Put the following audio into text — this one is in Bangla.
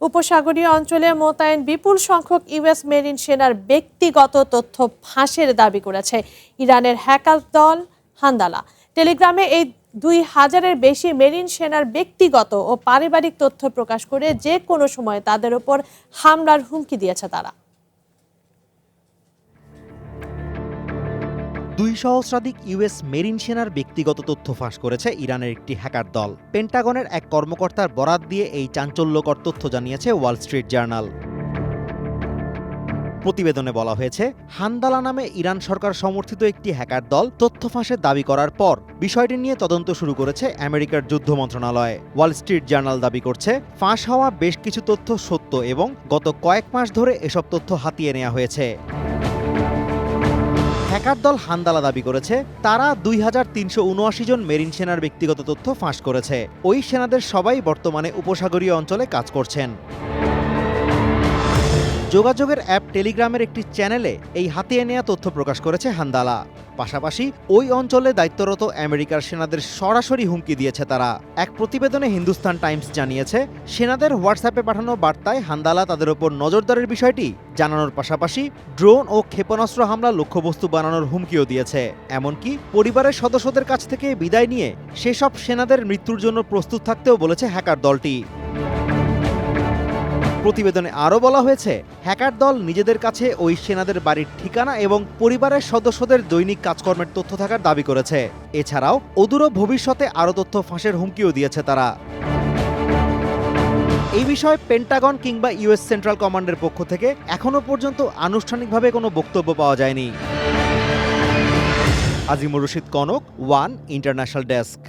উপসাগরীয় অঞ্চলে মোতায়েন বিপুল সংখ্যক ইউএস মেরিন সেনার ব্যক্তিগত তথ্য ফাঁসের দাবি করেছে ইরানের হ্যাকার দল হান্দালা। টেলিগ্রামে এই 2000-এর বেশি মেরিন সেনার ব্যক্তিগত ও পারিবারিক তথ্য প্রকাশ করে যে কোনো সময় তাদের উপর হামলার হুমকি দিয়েছে তারা। 2 সহস্রাধিক ইউএস মেরিন সেনার ব্যক্তিগত তথ্য ফাঁস করেছে ইরানের একটি হ্যাকার দল। পেন্টাগনের এক কর্মকর্তার বরাত দিয়ে এই চাঞ্চল্যকর তথ্য জানিয়েছে ওয়াল স্ট্রিট জার্নাল। প্রতিবেদনে বলা হয়েছে, হান্দালা নামে ইরান সরকার সমর্থিত একটি হ্যাকার দল তথ্য ফাঁসের দাবি করার পর বিষয়টি নিয়ে তদন্ত শুরু করেছে আমেরিকার যুদ্ধ মন্ত্রণালয়। ওয়াল স্ট্রিট জার্নাল দাবি করছে, ফাঁস হওয়া বেশ কিছু তথ্য সত্য এবং গত কয়েক মাস ধরে এসব তথ্য হাতিয়ে নেওয়া হয়েছে। হ্যাকার দল হান্দালা দাবি করেছে, তারা 2379 জন মেরিন সেনার ব্যক্তিগত তথ্য ফাঁস করেছে। ওই সেনাদের সবাই বর্তমানে উপসাগরীয় অঞ্চলে কাজ করছেন। যোগাযোগের অ্যাপ টেলিগ্রামের একটি চ্যানেলে এই হাতিয়ে নেওয়া তথ্য প্রকাশ করেছে হান্দালা। পাশাপাশি ওই অঞ্চলে দায়িত্বরত আমেরিকার সেনাদের সরাসরি হুমকি দিয়েছে তারা। এক প্রতিবেদনে হিন্দুস্তান টাইমস জানিয়েছে, সেনাদের হোয়াটসঅ্যাপে পাঠানো বার্তায় হান্দালা তাদের ওপর নজরদারির বিষয়টি জানানোর পাশাপাশি ড্রোন ও ক্ষেপণাস্ত্র হামলা লক্ষ্যবস্তু বানানোর হুমকিও দিয়েছে। এমনকি পরিবারের সদস্যদের কাছ থেকে বিদায় নিয়ে সেসব সেনাদের মৃত্যুর জন্য প্রস্তুত থাকতেও বলেছে হ্যাকার দলটি। প্রতিবেদনে আরও বলা হয়েছে, হ্যাকার দল নিজেদের কাছে ওই সেনাদের বাড়ির ঠিকানা এবং পরিবারের সদস্যদের দৈনিক কাজকর্মের তথ্য থাকার দাবি করেছে। এছাড়াও অদূর ভবিষ্যতে আরও তথ্য ফাঁসের হুমকিও দিয়েছে তারা। এই বিষয়ে পেন্টাগন কিংবা ইউএস সেন্ট্রাল কমান্ডের পক্ষ থেকে এখনও পর্যন্ত আনুষ্ঠানিকভাবে কোনো বক্তব্য পাওয়া যায়নি। Azimur Rashid Kanak, one international desk.